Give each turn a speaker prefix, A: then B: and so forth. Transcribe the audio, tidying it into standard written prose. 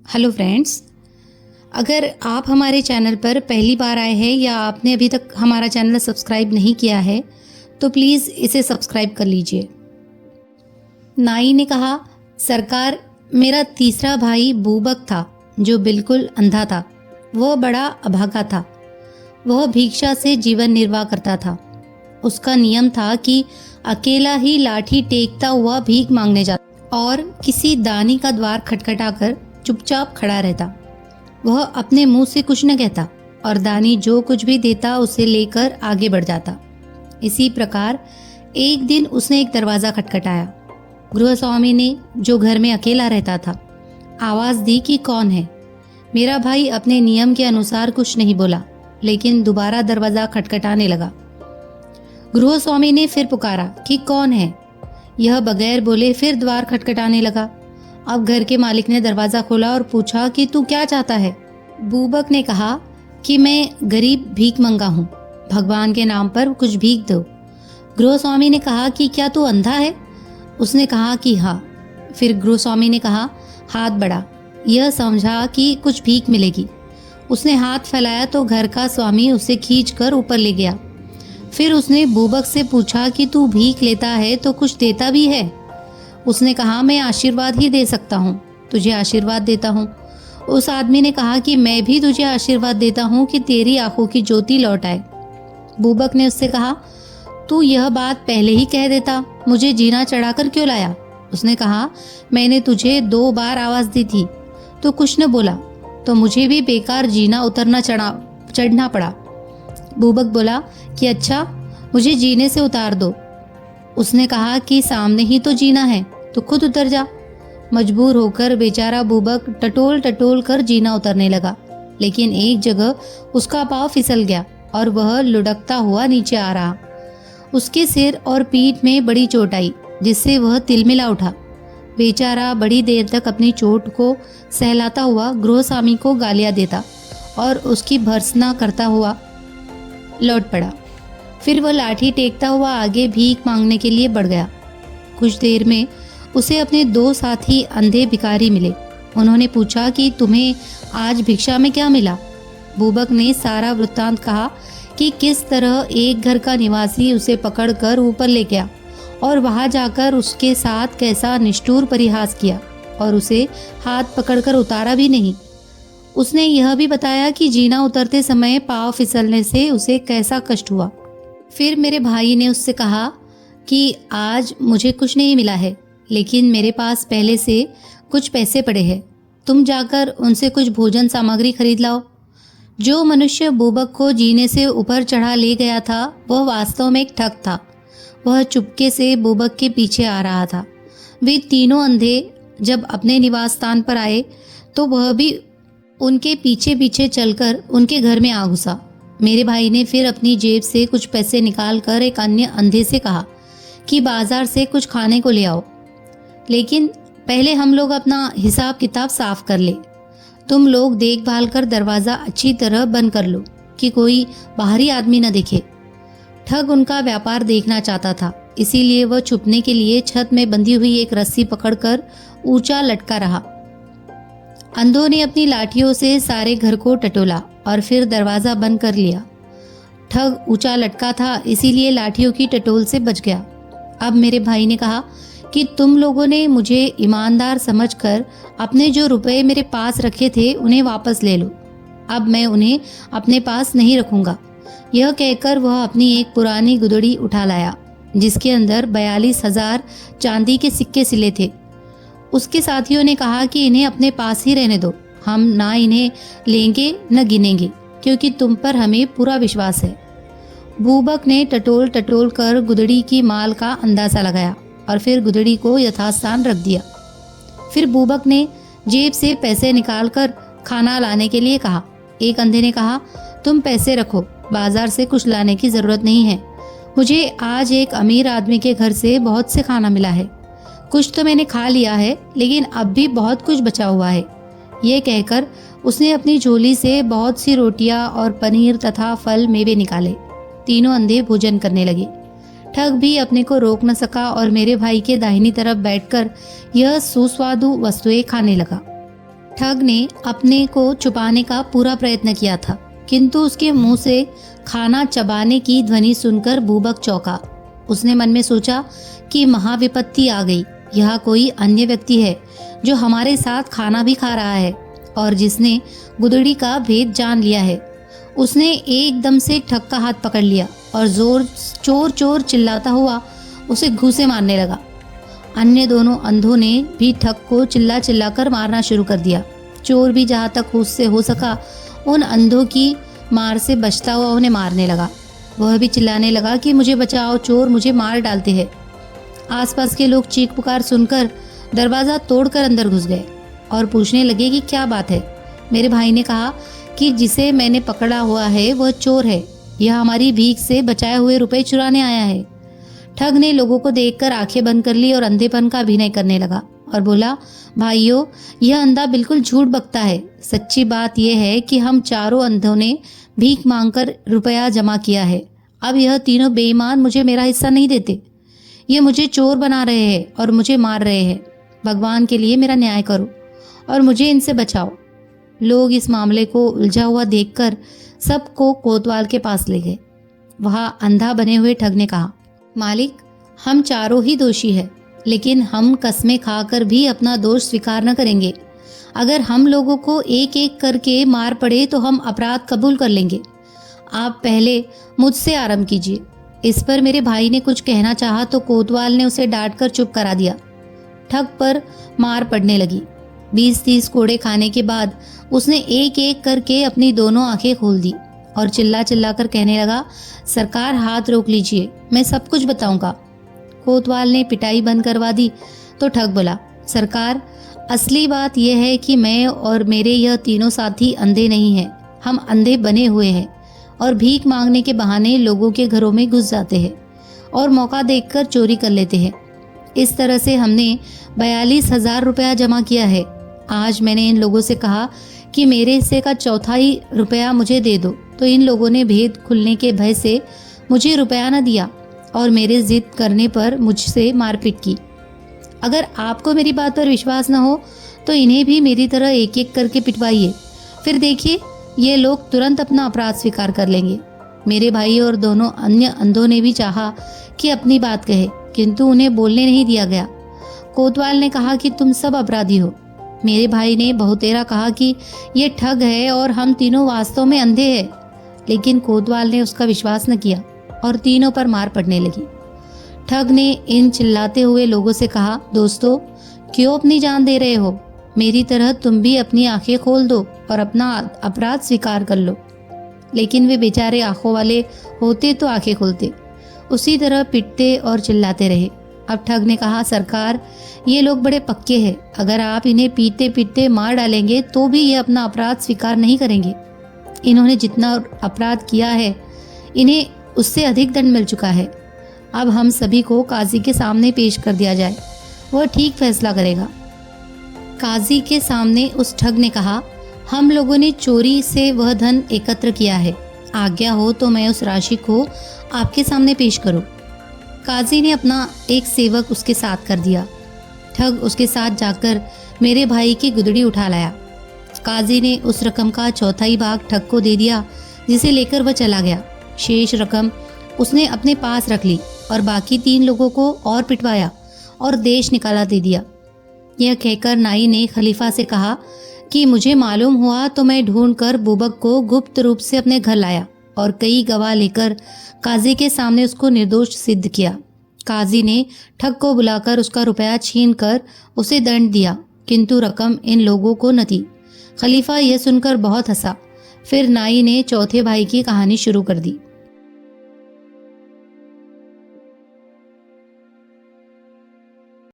A: Hello friends. अगर आप हमारे चैनल पर पहली बार आए हैं या आपने अभी तक हमारा चैनल सब्सक्राइब नहीं किया है तो प्लीज़ इसे सब्सक्राइब कर लीजिए। नाई ने कहा, सरकार, मेरा तीसरा भाई बूबक था जो बिल्कुल अंधा था। वह बड़ा अभागा था। वह भिक्षा से जीवन निर्वाह करता था। उसका नियम था कि अकेला ही लाठी टेकता हुआ भीख मांगने जाता और किसी दानी का द्वार खटखटाकर चुपचाप खड़ा रहता। वह अपने मुंह से कुछ न कहता और दानी जो कुछ भी देता उसे लेकर आगे बढ़ जाता। इसी प्रकार एक दिन उसने एक दरवाज़ा खटखटाया। गृहस्वामी ने, जो घर में अकेला रहता था, आवाज़ दी कि कौन है। मेरा भाई अपने नियम के अनुसार कुछ नहीं बोला, लेकिन दोबारा दरवाज़ा खटखटाने लगा। गृहस्वामी ने फिर पुकारा कि कौन है। यह बगैर बोले फिर द्वार खटखटाने लगा। अब घर के मालिक ने दरवाज़ा खोला और पूछा कि तू क्या चाहता है। बूबक ने कहा कि मैं गरीब भीख मंगा हूँ, भगवान के नाम पर कुछ भीख दो। गृहस्वामी ने कहा कि क्या तू अंधा है। उसने कहा कि हाँ। फिर गृहस्वामी ने कहा, हाथ बढ़ा। यह समझा कि कुछ भीख मिलेगी। उसने हाथ फैलाया तो घर का स्वामी उसे खींचकर ऊपर ले गया। फिर उसने बूबक से पूछा कि तू भीख लेता है तो कुछ देता भी है। उसने कहा, मैं आशीर्वाद ही दे सकता हूँ, तुझे आशीर्वाद देता हूँ। उस आदमी ने कहा कि मैं भी तुझे आशीर्वाद देता हूँ कि तेरी आंखों की ज्योति लौट आए। बूबक ने उससे कहा, तू यह बात पहले ही कह देता, मुझे जीना चढ़ाकर क्यों लाया। उसने कहा, मैंने तुझे 2 बार आवाज़ दी थी तो कुछ न बोला, तो मुझे भी बेकार जीना उतरना चढ़ना पड़ा। बूबक बोला कि अच्छा, मुझे जीने से उतार दो। उसने कहा कि सामने ही तो जीना है, तो खुद उतर जा। मजबूर होकर बेचारा बूबक टटोल टटोल कर जीना उतरने लगा, लेकिन एक जगह उसका पाँव फिसल गया और वह लुढ़कता हुआ नीचे आ रहा। उसके सिर और पीठ में बड़ी चोट आई, जिससे वह तिलमिला उठा। बेचारा बड़ी देर तक अपनी चोट को सहलाता हुआ गृहस्वामी को गालियाँ देता और उसकी भर्त्सना करता हुआ लौट पड़ा। फिर वह लाठी टेकता हुआ आगे भीख मांगने के लिए बढ़ गया। कुछ देर में उसे अपने 2 साथी अंधे भिखारी मिले। उन्होंने पूछा कि तुम्हें आज भिक्षा में क्या मिला। बूबक ने सारा वृत्तांत कहा कि किस तरह एक घर का निवासी उसे पकड़कर ऊपर ले गया और वहां जाकर उसके साथ कैसा निष्ठुर परिहास किया और उसे हाथ पकड़कर उतारा भी नहीं। उसने यह भी बताया कि जीना उतरते समय पाँव फिसलने से उसे कैसा कष्ट हुआ। फिर मेरे भाई ने उससे कहा कि आज मुझे कुछ नहीं मिला है, लेकिन मेरे पास पहले से कुछ पैसे पड़े हैं। तुम जाकर उनसे कुछ भोजन सामग्री खरीद लाओ। जो मनुष्य बूबक को जीने से ऊपर चढ़ा ले गया था, वह वास्तव में एक ठग था। वह चुपके से बूबक के पीछे आ रहा था। वे तीनों अंधे जब अपने निवास स्थान पर आए तो वह भी उनके पीछे पीछे चलकर उनके घर में आ घुसा। मेरे भाई ने फिर अपनी जेब से कुछ पैसे निकालकर एक अन्य अंधे से कहा कि बाजार से कुछ खाने को ले आओ, लेकिन पहले हम लोग अपना हिसाब किताब साफ कर ले। तुम लोग देखभाल कर दरवाज़ा अच्छी तरह बंद कर लो कि कोई बाहरी आदमी न देखे। ठग उनका व्यापार देखना चाहता था, इसीलिए वह छुपने के लिए छत में बंधी हुई एक रस्सी पकड़कर ऊंचा लटका रहा। अंधों ने अपनी लाठियों से सारे घर को टटोला और फिर दरवाज़ा बंद कर लिया। ठग ऊंचा लटका था, इसीलिए लाठियों की टटोल से बच गया। अब मेरे भाई ने कहा कि तुम लोगों ने मुझे ईमानदार समझकर अपने जो रुपए मेरे पास रखे थे उन्हें वापस ले लो। अब मैं उन्हें अपने पास नहीं रखूंगा। यह कहकर वह अपनी एक पुरानी गुदड़ी उठा लाया, जिसके अंदर 42,000 चांदी के सिक्के सिले थे। उसके साथियों ने कहा कि इन्हें अपने पास ही रहने दो, हम ना इन्हें लेंगे न गिनेंगे, क्योंकि तुम पर हमें पूरा विश्वास है। बूबक ने टटोल टटोल कर गुदड़ी की माल का अंदाज़ा लगाया और फिर गुदड़ी को यथास्थान रख दिया। फिर बूबक ने जेब से पैसे निकालकर खाना लाने के लिए कहा। एक अंधे ने कहा, तुम पैसे रखो, बाजार से कुछ लाने की ज़रूरत नहीं है। मुझे आज एक अमीर आदमी के घर से बहुत से खाना मिला है। कुछ तो मैंने खा लिया है, लेकिन अब भी बहुत कुछ बचा हुआ है। ये कहकर उसने अपनी झोली से बहुत सी रोटियां और पनीर तथा फल मेवे निकाले। तीनों अंधे भोजन करने लगे। ठग भी अपने को रोक न सका और मेरे भाई के दाहिनी तरफ बैठकर यह सुस्वादु वस्तुएं खाने लगा। ठग ने अपने को छुपाने का पूरा प्रयत्न किया था, किंतु उसके मुंह से खाना चबाने की ध्वनि सुनकर बुबक चौंका। उसने मन में सोचा कि महाविपत्ति आ गई। यह कोई अन्य व्यक्ति है जो हमारे साथ खाना भी खा रहा है और जिसने गुदड़ी का भेद जान लिया है। उसने एकदम से ठग का हाथ पकड़ लिया और चोर चोर चिल्लाता हुआ उसे घूंसे मारने लगा। अन्य दोनों अंधों ने भी ठग को चिल्ला चिल्लाकर मारना शुरू कर दिया। चोर भी जहाँ तक उससे हो सका उन अंधों की मार से बचता हुआ उन्हें मारने लगा। वह भी चिल्लाने लगा कि मुझे बचाओ, चोर मुझे मार डालते हैं। आसपास के लोग चीख पुकार सुनकर दरवाज़ा तोड़कर अंदर घुस गए और पूछने लगे कि क्या बात है। मेरे भाई ने कहा कि जिसे मैंने पकड़ा हुआ है वह चोर है, यह हमारी भीख से बचाए हुए रुपए चुराने आया है। ठग ने लोगों को देखकर आंखें बंद कर ली और अंधेपन का अभिनय करने लगा और बोला, भाइयों, यह अंधा बिल्कुल झूठ बकता है। सच्ची बात यह है कि हम चारों अंधों ने भीख मांगकर रुपया जमा किया है। अब यह तीनों बेईमान मुझे मेरा हिस्सा नहीं देते। ये मुझे चोर बना रहे हैं और मुझे मार रहे हैं। भगवान के लिए मेरा न्याय करो और मुझे इनसे बचाओ। लोग इस मामले को उलझा हुआ देखकर सबको कोतवाल के पास ले गए। वहां अंधा बने हुए ठग ने कहा, मालिक, हम चारों ही दोषी हैं, लेकिन हम कस्में खाकर भी अपना दोष स्वीकार न करेंगे। अगर हम लोगों को एक एक करके मार पड़े तो हम अपराध कबूल कर लेंगे। आप पहले मुझसे आरंभ कीजिए। इस पर मेरे भाई ने कुछ कहना चाहा तो कोतवाल ने उसे डांट कर चुप करा दिया। ठग पर मार पड़ने लगी। 20-30 कोड़े खाने के बाद उसने एक एक करके अपनी दोनों आंखें खोल दी और चिल्ला चिल्ला कर कहने लगा, सरकार हाथ रोक लीजिए, मैं सब कुछ बताऊंगा। कोतवाल ने पिटाई बंद करवा दी तो ठग बोला, सरकार, असली बात यह है कि मैं और मेरे यह तीनों साथी अंधे नहीं हैं। हम अंधे बने हुए हैं और भीख मांगने के बहाने लोगों के घरों में घुस जाते हैं और मौका देखकर चोरी कर लेते हैं। इस तरह से हमने 42,000 रुपया जमा किया है। आज मैंने इन लोगों से कहा कि मेरे हिस्से का चौथाई रुपया मुझे दे दो, तो इन लोगों ने भेद खुलने के भय से मुझे रुपया न दिया और मेरे जिद करने पर मुझसे मारपीट की। अगर आपको मेरी बात पर विश्वास न हो तो इन्हें भी मेरी तरह एक एक करके पिटवाइए, फिर देखिए ये लोग तुरंत अपना अपराध स्वीकार कर लेंगे। मेरे भाई और दोनों अन्य अंधों ने भी चाहा कि अपनी बात कहे, किंतु उन्हें बोलने नहीं दिया गया। कोतवाल ने कहा कि तुम सब अपराधी हो। मेरे भाई ने बहुतेरा कहा कि ये ठग है और हम तीनों वास्तव में अंधे हैं, लेकिन कोतवाल ने उसका विश्वास न किया और तीनों पर मार पड़ने लगी। ठग ने इन चिल्लाते हुए लोगों से कहा, दोस्तों, क्यों अपनी जान दे रहे हो? मेरी तरह तुम भी अपनी आंखें खोल दो और अपना अपराध स्वीकार कर लो। लेकिन वे बेचारे आंखों वाले होते तो आंखें खोलते। उसी तरह पिटते और चिल्लाते रहे। अब ठग ने कहा, सरकार, ये लोग बड़े पक्के हैं। अगर आप इन्हें पीटते पीटते मार डालेंगे तो भी ये अपना अपराध स्वीकार नहीं करेंगे। इन्होंने जितना अपराध किया है इन्हें उससे अधिक दंड मिल चुका है। अब हम सभी को काजी के सामने पेश कर दिया जाए, वह ठीक फैसला करेगा। काजी के सामने उस ठग ने कहा, हम लोगों ने चोरी से वह धन एकत्र किया है। आज्ञा हो तो मैं उस राशि को आपके सामने पेश करूं। काजी ने अपना एक सेवक उसके साथ कर दिया। ठग उसके साथ जाकर मेरे भाई की गुदड़ी उठा लाया। काजी ने उस रकम का चौथाई भाग ठग को दे दिया, जिसे लेकर वह चला गया। शेष रकम उसने अपने पास रख ली और बाकी 3 लोगों को और पिटवाया और देश निकाला दे दिया। यह कहकर नाई ने खलीफा से कहा कि मुझे मालूम हुआ तो मैं ढूंढकर बुबक को गुप्त रूप से अपने घर लाया और कई गवाह लेकर काजी के सामने उसको निर्दोष सिद्ध किया। काजी ने ठग को बुलाकर उसका रुपया छीनकर उसे दंड दिया, किंतु रकम इन लोगों को न थी। खलीफा यह सुनकर बहुत हंसा। फिर नाई ने चौथे भाई की कहानी शुरू कर दी।